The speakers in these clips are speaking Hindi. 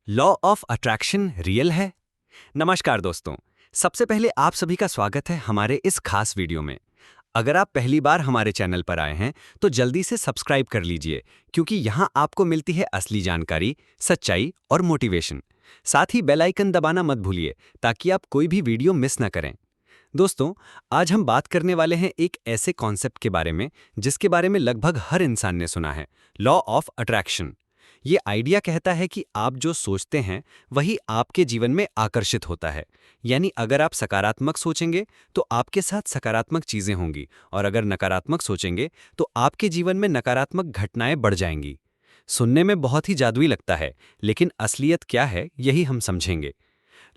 लॉ ऑफ अट्रैक्शन रियल है। नमस्कार दोस्तों, सबसे पहले आप सभी का स्वागत है हमारे इस खास वीडियो में। अगर आप पहली बार हमारे चैनल पर आए हैं तो जल्दी से सब्सक्राइब कर लीजिए, क्योंकि यहाँ आपको मिलती है असली जानकारी, सच्चाई और मोटिवेशन। साथ ही बेल आइकन दबाना मत भूलिए ताकि आप कोई भी वीडियो मिस ना करें। दोस्तों, आज हम बात करने वाले हैं एक ऐसे कॉन्सेप्ट के बारे में जिसके बारे में लगभग हर इंसान ने सुना है, लॉ ऑफ अट्रैक्शन। ये आइडिया कहता है कि आप जो सोचते हैं वही आपके जीवन में आकर्षित होता है। यानी अगर आप सकारात्मक सोचेंगे तो आपके साथ सकारात्मक चीजें होंगी, और अगर नकारात्मक सोचेंगे तो आपके जीवन में नकारात्मक घटनाएं बढ़ जाएंगी। सुनने में बहुत ही जादुई लगता है, लेकिन असलियत क्या है यही हम समझेंगे।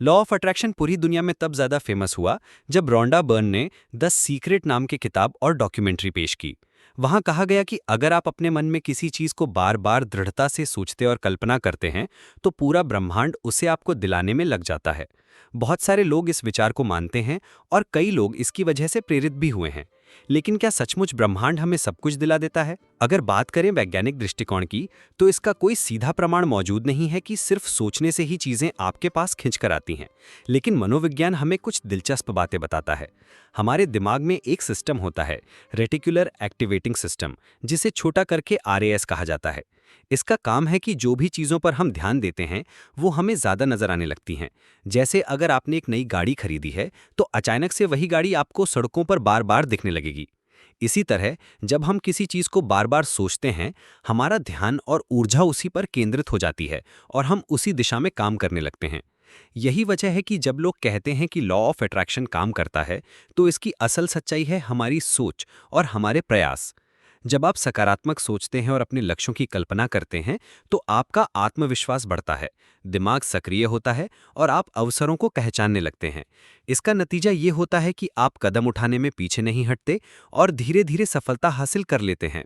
लॉ ऑफ अट्रैक्शन पूरी दुनिया में तब ज्यादा फेमस हुआ जब रोंडा बर्न ने द सीक्रेट नाम की किताब और डॉक्यूमेंट्री पेश की। वहां कहा गया कि अगर आप अपने मन में किसी चीज को बार बार दृढ़ता से सोचते और कल्पना करते हैं तो पूरा ब्रह्मांड उसे आपको दिलाने में लग जाता है। बहुत सारे लोग इस विचार को मानते हैं और कई लोग इसकी वजह से प्रेरित भी हुए हैं। लेकिन क्या सचमुच ब्रह्मांड हमें सब कुछ दिला देता है? अगर बात करें वैज्ञानिक दृष्टिकोण की, तो इसका कोई सीधा प्रमाण मौजूद नहीं है कि सिर्फ सोचने से ही चीजें आपके पास खिंच कर आती हैं। लेकिन मनोविज्ञान हमें कुछ दिलचस्प बातें बताता है। हमारे दिमाग में एक सिस्टम होता है, रेटिकुलर एक्टिवेटिंग सिस्टम, जिसे छोटा करके आरएएस कहा जाता है। इसका काम है कि जो भी चीज़ों पर हम ध्यान देते हैं वो हमें ज़्यादा नजर आने लगती हैं। जैसे अगर आपने एक नई गाड़ी खरीदी है तो अचानक से वही गाड़ी आपको सड़कों पर बार बार दिखने लगेगी। इसी तरह जब हम किसी चीज़ को बार बार सोचते हैं, हमारा ध्यान और ऊर्जा उसी पर केंद्रित हो जाती है और हम उसी दिशा में काम करने लगते हैं। यही वजह है कि जब लोग कहते हैं कि लॉ ऑफ अट्रैक्शन काम करता है, तो इसकी असल सच्चाई है हमारी सोच और हमारे प्रयास। जब आप सकारात्मक सोचते हैं और अपने लक्ष्यों की कल्पना करते हैं तो आपका आत्मविश्वास बढ़ता है, दिमाग सक्रिय होता है और आप अवसरों को पहचानने लगते हैं। इसका नतीजा ये होता है कि आप कदम उठाने में पीछे नहीं हटते और धीरे धीरे सफलता हासिल कर लेते हैं।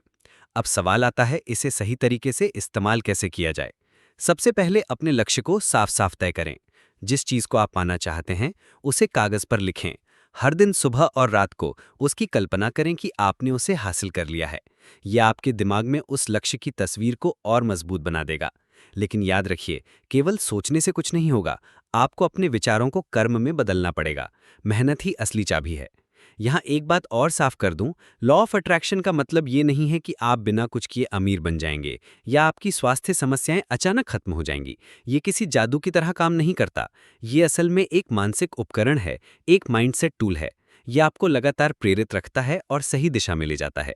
अब सवाल आता है, इसे सही तरीके से इस्तेमाल कैसे किया जाए। सबसे पहले अपने लक्ष्य को साफ साफ तय करें। जिस चीज को आप पाना चाहते हैं उसे कागज पर लिखें। हर दिन सुबह और रात को उसकी कल्पना करें कि आपने उसे हासिल कर लिया है। यह आपके दिमाग में उस लक्ष्य की तस्वीर को और मजबूत बना देगा। लेकिन याद रखिए, केवल सोचने से कुछ नहीं होगा, आपको अपने विचारों को कर्म में बदलना पड़ेगा। मेहनत ही असली चाबी है। यहाँ एक बात और साफ कर दूं, लॉ ऑफ अट्रैक्शन का मतलब ये नहीं है कि आप बिना कुछ किए अमीर बन जाएंगे या आपकी स्वास्थ्य समस्याएं अचानक खत्म हो जाएंगी। ये किसी जादू की तरह काम नहीं करता। ये असल में एक मानसिक उपकरण है, एक माइंडसेट टूल है। यह आपको लगातार प्रेरित रखता है और सही दिशा में ले जाता है।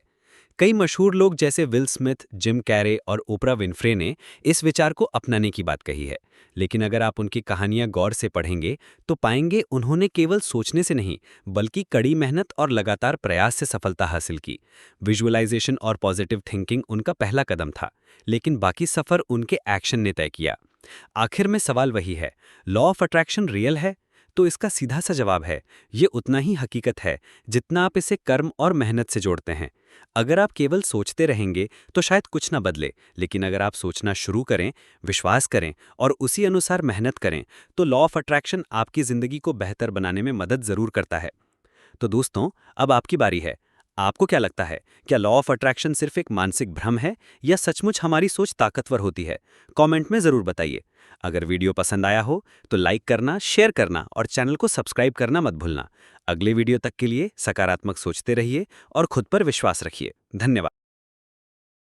कई मशहूर लोग जैसे विल स्मिथ, जिम कैरे और ओपरा विनफ्रे ने इस विचार को अपनाने की बात कही है। लेकिन अगर आप उनकी कहानियां गौर से पढ़ेंगे तो पाएंगे उन्होंने केवल सोचने से नहीं, बल्कि कड़ी मेहनत और लगातार प्रयास से सफलता हासिल की। विजुअलाइजेशन और पॉजिटिव थिंकिंग उनका पहला कदम था, लेकिन बाकी सफर उनके एक्शन ने तय किया। आखिर में सवाल वही है, लॉ ऑफ अट्रैक्शन रियल है? तो इसका सीधा सा जवाब है, ये उतना ही हकीकत है जितना आप इसे कर्म और मेहनत से जोड़ते हैं। अगर आप केवल सोचते रहेंगे तो शायद कुछ ना बदले, लेकिन अगर आप सोचना शुरू करें, विश्वास करें और उसी अनुसार मेहनत करें, तो लॉ ऑफ अट्रैक्शन आपकी जिंदगी को बेहतर बनाने में मदद जरूर करता है। तो दोस्तों, अब आपकी बारी है। आपको क्या लगता है, क्या लॉ ऑफ अट्रैक्शन सिर्फ एक मानसिक भ्रम है या सचमुच हमारी सोच ताकतवर होती है? कमेंट में जरूर बताइए। अगर वीडियो पसंद आया हो तो लाइक करना, शेयर करना और चैनल को सब्सक्राइब करना मत भूलना। अगले वीडियो तक के लिए सकारात्मक सोचते रहिए और खुद पर विश्वास रखिए। धन्यवाद।